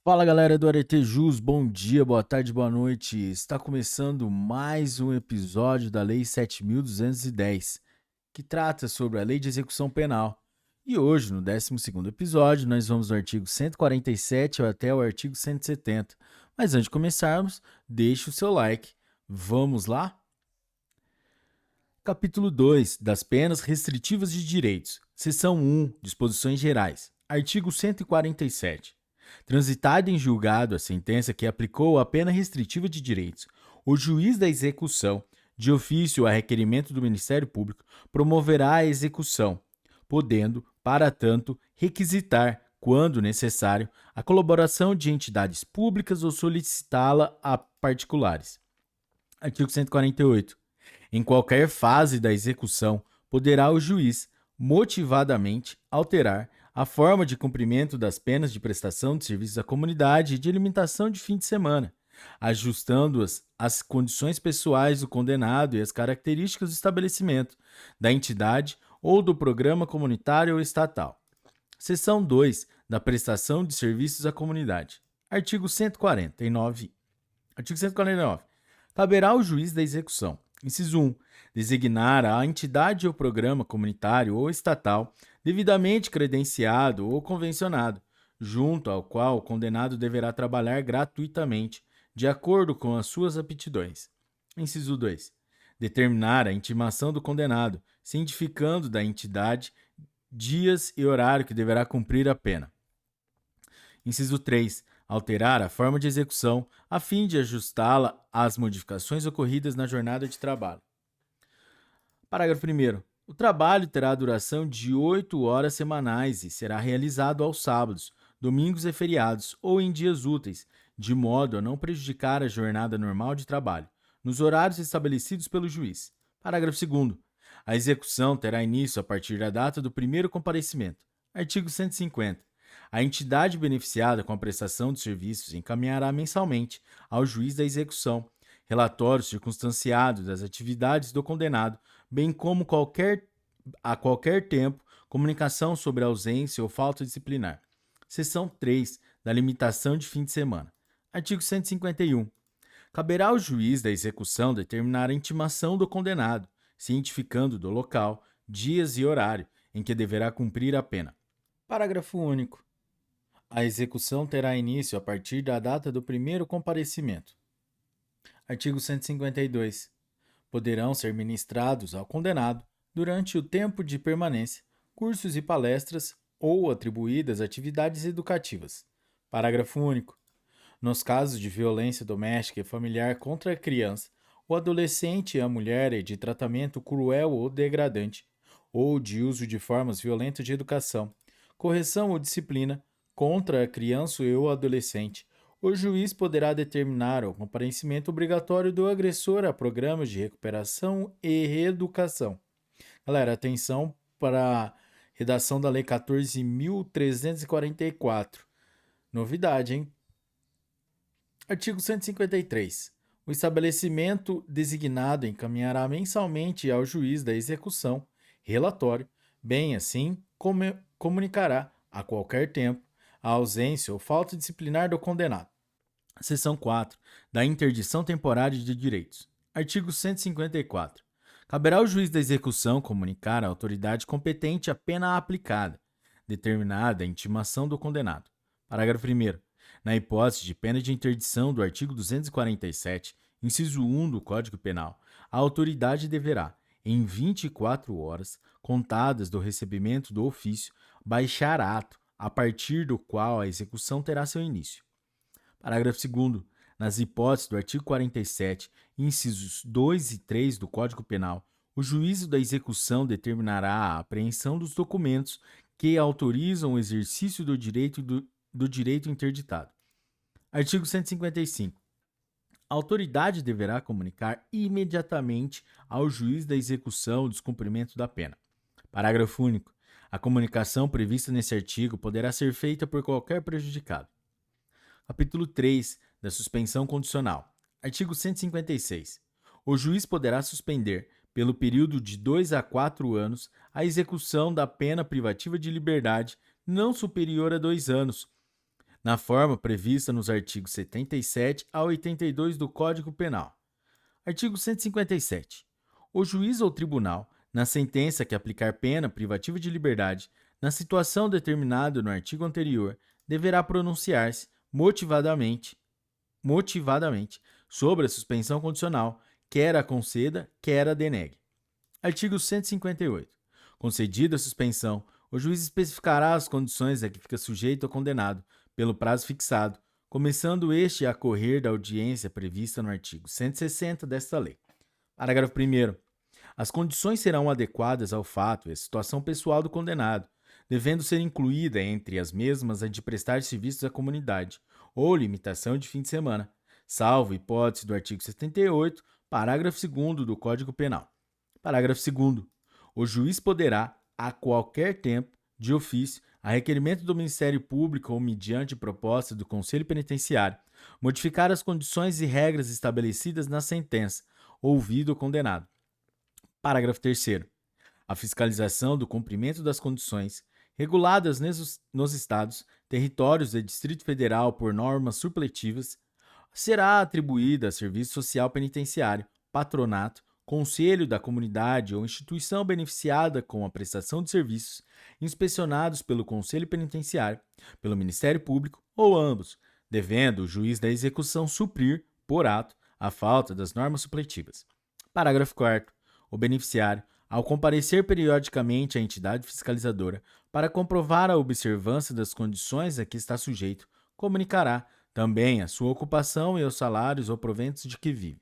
Fala galera do Aretejus, bom dia, boa tarde, boa noite. Está começando mais um episódio da Lei 7.210, que trata sobre a Lei de Execução Penal. E hoje, no 12º episódio, nós vamos do artigo 147 até o artigo 170. Mas antes de começarmos, deixe o seu like. Vamos lá? Capítulo 2 das penas restritivas de direitos. Seção 1, disposições gerais. Artigo 147. Transitada em julgado a sentença que aplicou a pena restritiva de direitos, o juiz da execução, de ofício a requerimento do Ministério Público, promoverá a execução, podendo, para tanto, requisitar, quando necessário, a colaboração de entidades públicas ou solicitá-la a particulares. Artigo 148. Em qualquer fase da execução, poderá o juiz, motivadamente, alterar a forma de cumprimento das penas de prestação de serviços à comunidade e de limitação de fim de semana, ajustando-as às condições pessoais do condenado e às características do estabelecimento, da entidade ou do programa comunitário ou estatal. Seção 2 da prestação de serviços à comunidade. Artigo 149. Artigo 149. Caberá ao juiz da execução: inciso 1. Designar a entidade ou programa comunitário ou estatal devidamente credenciado ou convencionado, junto ao qual o condenado deverá trabalhar gratuitamente, de acordo com as suas aptidões. Inciso 2. Determinar a intimação do condenado, cientificando da entidade, dias e horário que deverá cumprir a pena. Inciso 3. Alterar a forma de execução a fim de ajustá-la às modificações ocorridas na jornada de trabalho. Parágrafo 1º. O trabalho terá duração de 8 horas semanais e será realizado aos sábados, domingos e feriados ou em dias úteis, de modo a não prejudicar a jornada normal de trabalho, nos horários estabelecidos pelo juiz. Parágrafo 2º. A execução terá início a partir da data do primeiro comparecimento. Artigo 150. A entidade beneficiada com a prestação de serviços encaminhará mensalmente ao juiz da execução relatório circunstanciado das atividades do condenado, bem como a qualquer tempo comunicação sobre ausência ou falta disciplinar. Seção 3 da limitação de fim de semana. Artigo 151. Caberá ao juiz da execução determinar a intimação do condenado, cientificando do local, dias e horário em que deverá cumprir a pena. Parágrafo único. A execução terá início a partir da data do primeiro comparecimento. Artigo 152. Poderão ser ministrados ao condenado, durante o tempo de permanência, cursos e palestras ou atribuídas atividades educativas. Parágrafo único. Nos casos de violência doméstica e familiar contra a criança, o adolescente e a mulher e de tratamento cruel ou degradante, ou de uso de formas violentas de educação, correção ou disciplina contra a criança ou o adolescente, o juiz poderá determinar o comparecimento obrigatório do agressor a programas de recuperação e reeducação. Galera, atenção para a redação da Lei 14.344. Novidade, hein? Artigo 153. O estabelecimento designado encaminhará mensalmente ao juiz da execução relatório, bem assim comunicará, a qualquer tempo, a ausência ou falta disciplinar do condenado. Seção 4 da interdição temporária de direitos. Artigo 154. Caberá ao juiz da execução comunicar à autoridade competente a pena aplicada, determinada a intimação do condenado. Parágrafo 1º. Na hipótese de pena de interdição do artigo 247, inciso 1 do Código Penal, a autoridade deverá, em 24 horas, contadas do recebimento do ofício, baixar ato, a partir do qual a execução terá seu início. Parágrafo 2º. Nas hipóteses do artigo 47, incisos 2 e 3 do Código Penal, o juízo da execução determinará a apreensão dos documentos que autorizam o exercício do direito interditado. Artigo 155. A autoridade deverá comunicar imediatamente ao juiz da execução o descumprimento da pena. Parágrafo único. A comunicação prevista nesse artigo poderá ser feita por qualquer prejudicado. Capítulo 3 da suspensão condicional. Artigo 156. O juiz poderá suspender, pelo período de 2 a 4 anos, a execução da pena privativa de liberdade não superior a 2 anos, na forma prevista nos artigos 77 a 82 do Código Penal. Artigo 157. O juiz ou tribunal, na sentença que aplicar pena privativa de liberdade, na situação determinada no artigo anterior, deverá pronunciar-se motivadamente sobre a suspensão condicional, quer a conceda, quer a denegue. Artigo 158. Concedida a suspensão, o juiz especificará as condições a que fica sujeito o condenado, pelo prazo fixado, começando este a correr da audiência prevista no artigo 160 desta lei. Parágrafo 1º. As condições serão adequadas ao fato e à situação pessoal do condenado, devendo ser incluída entre as mesmas a de prestar serviços à comunidade ou limitação de fim de semana, salvo hipótese do artigo 78, parágrafo 2º do Código Penal. Parágrafo 2º. O juiz poderá, a qualquer tempo, de ofício, a requerimento do Ministério Público ou mediante proposta do Conselho Penitenciário, modificar as condições e regras estabelecidas na sentença, ouvido o condenado. Parágrafo 3º. A fiscalização do cumprimento das condições, reguladas nos estados, territórios e Distrito Federal por normas supletivas, será atribuída a Serviço Social Penitenciário, patronato, conselho da comunidade ou instituição beneficiada com a prestação de serviços, inspecionados pelo Conselho Penitenciário, pelo Ministério Público ou ambos, devendo o juiz da execução suprir, por ato, a falta das normas supletivas. Parágrafo 4º. O beneficiário, ao comparecer periodicamente à entidade fiscalizadora para comprovar a observância das condições a que está sujeito, comunicará também a sua ocupação e os salários ou proventos de que vive.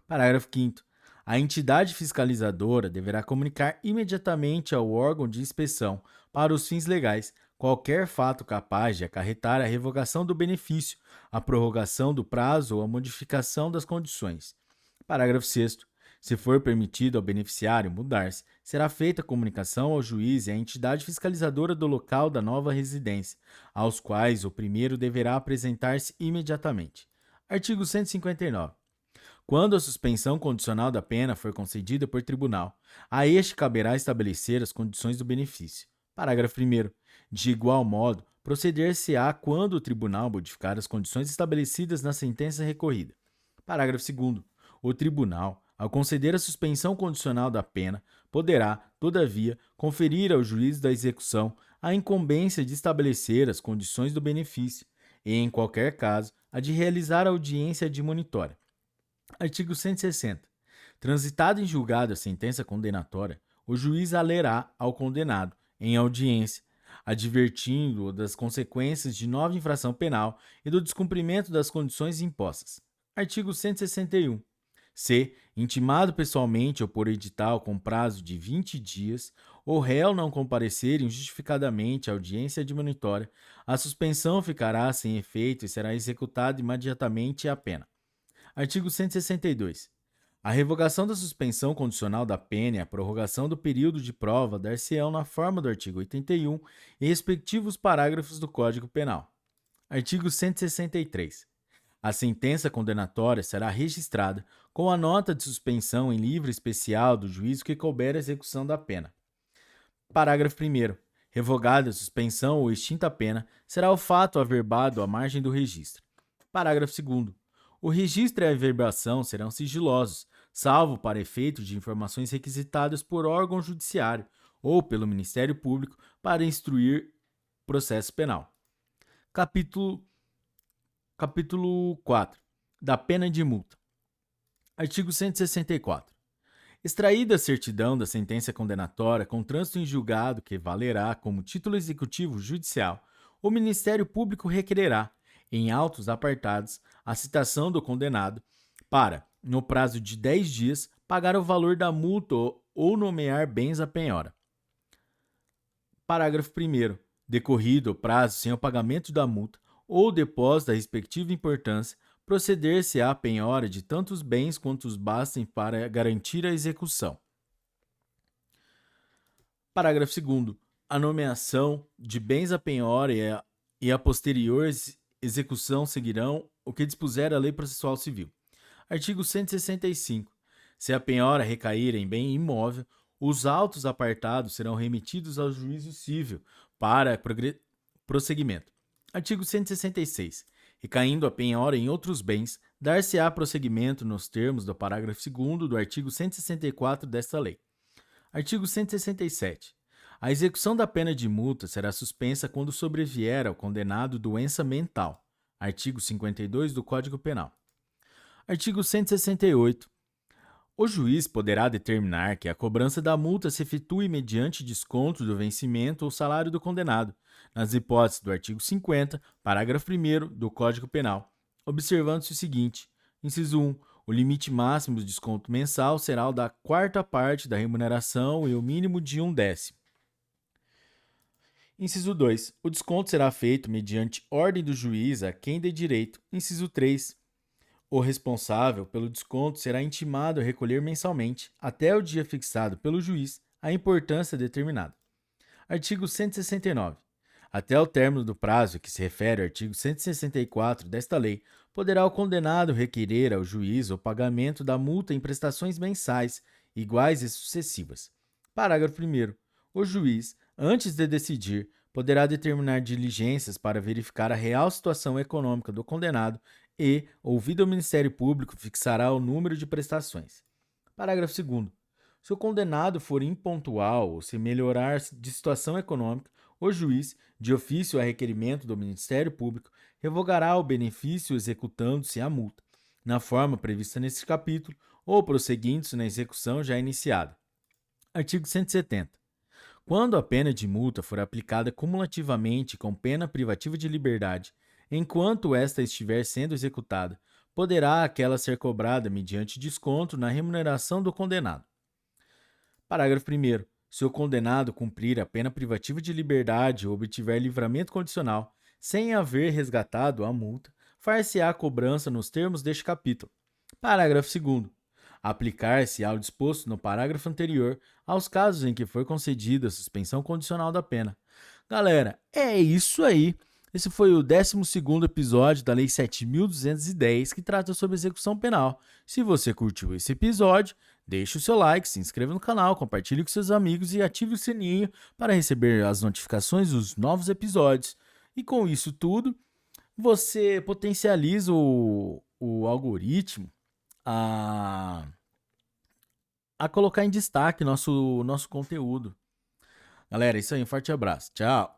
Parágrafo 5º. A entidade fiscalizadora deverá comunicar imediatamente ao órgão de inspeção, para os fins legais, qualquer fato capaz de acarretar a revogação do benefício, a prorrogação do prazo ou a modificação das condições. Parágrafo 6º. Se for permitido ao beneficiário mudar-se, será feita comunicação ao juiz e à entidade fiscalizadora do local da nova residência, aos quais o primeiro deverá apresentar-se imediatamente. Artigo 159. Quando a suspensão condicional da pena for concedida por tribunal, a este caberá estabelecer as condições do benefício. Parágrafo 1º. De igual modo, proceder-se-á quando o tribunal modificar as condições estabelecidas na sentença recorrida. Parágrafo 2º. O tribunal, ao conceder a suspensão condicional da pena, poderá, todavia, conferir ao juiz da execução a incumbência de estabelecer as condições do benefício e, em qualquer caso, a de realizar a audiência admonitória. Artigo 160. Transitada em julgado a sentença condenatória, o juiz a lerá ao condenado, em audiência, advertindo-o das consequências de nova infração penal e do descumprimento das condições impostas. Artigo 161. Se, intimado pessoalmente ou por edital com prazo de 20 dias, o réu não comparecer injustificadamente à audiência admonitória, a suspensão ficará sem efeito e será executada imediatamente a pena. Artigo 162. A revogação da suspensão condicional da pena e a prorrogação do período de prova dar-se-ão na forma do artigo 81 e respectivos parágrafos do Código Penal. Artigo 163. A sentença condenatória será registrada com a nota de suspensão em livro especial do juízo que couber a execução da pena. Parágrafo 1º. Revogada a suspensão ou extinta a pena, será o fato averbado à margem do registro. Parágrafo 2º. O registro e a averbação serão sigilosos, salvo para efeito de informações requisitadas por órgão judiciário ou pelo Ministério Público para instruir processo penal. Capítulo 4. Da pena de multa. Artigo 164. Extraída a certidão da sentença condenatória com trânsito em julgado que valerá como título executivo judicial, o Ministério Público requererá, em autos apartados, a citação do condenado para, no prazo de 10 dias, pagar o valor da multa ou nomear bens à penhora. Parágrafo 1º. Decorrido o prazo sem o pagamento da multa ou depósito da respectiva importância, proceder-se à penhora de tantos bens quantos bastem para garantir a execução. Parágrafo 2º. A nomeação de bens à penhora e a posterior execução seguirão o que dispuser a Lei Processual Civil. Artigo 165. Se a penhora recair em bem imóvel, os autos apartados serão remetidos ao juízo civil para prosseguimento. Artigo 166. Recaindo a penhora em outros bens, dar-se-á prosseguimento nos termos do parágrafo 2º do artigo 164 desta lei. Artigo 167. A execução da pena de multa será suspensa quando sobrevier ao condenado doença mental. Artigo 52 do Código Penal. Artigo 168. O juiz poderá determinar que a cobrança da multa se efetue mediante desconto do vencimento ou salário do condenado, nas hipóteses do artigo 50, parágrafo 1º do Código Penal, observando-se o seguinte: inciso 1. O limite máximo do desconto mensal será o da quarta parte da remuneração e o mínimo de 1/10. Inciso 2. O desconto será feito mediante ordem do juiz a quem dê direito. Inciso 3. O responsável pelo desconto será intimado a recolher mensalmente, até o dia fixado pelo juiz, a importância determinada. Artigo 169. Até o término do prazo que se refere ao artigo 164 desta lei, poderá o condenado requerer ao juiz o pagamento da multa em prestações mensais, iguais e sucessivas. Parágrafo 1º. O juiz, antes de decidir, poderá determinar diligências para verificar a real situação econômica do condenado e, ouvido o Ministério Público, fixará o número de prestações. Parágrafo 2º. Se o condenado for impontual ou se melhorar de situação econômica, o juiz, de ofício a requerimento do Ministério Público, revogará o benefício executando-se a multa, na forma prevista neste capítulo, ou prosseguindo-se na execução já iniciada. Artigo 170. Quando a pena de multa for aplicada cumulativamente com pena privativa de liberdade, enquanto esta estiver sendo executada, poderá aquela ser cobrada mediante desconto na remuneração do condenado. Parágrafo 1º. Se o condenado cumprir a pena privativa de liberdade ou obtiver livramento condicional, sem haver resgatado a multa, far-se-á a cobrança nos termos deste capítulo. Parágrafo 2º. Aplicar-se ao disposto no parágrafo anterior aos casos em que for concedida a suspensão condicional da pena. Galera, é isso aí. Esse foi o 12º episódio da Lei 7.210, que trata sobre execução penal. Se você curtiu esse episódio, deixe o seu like, se inscreva no canal, compartilhe com seus amigos e ative o sininho para receber as notificações dos novos episódios. E com isso tudo, você potencializa o algoritmo a colocar em destaque nosso conteúdo. Galera, é isso aí, um forte abraço. Tchau!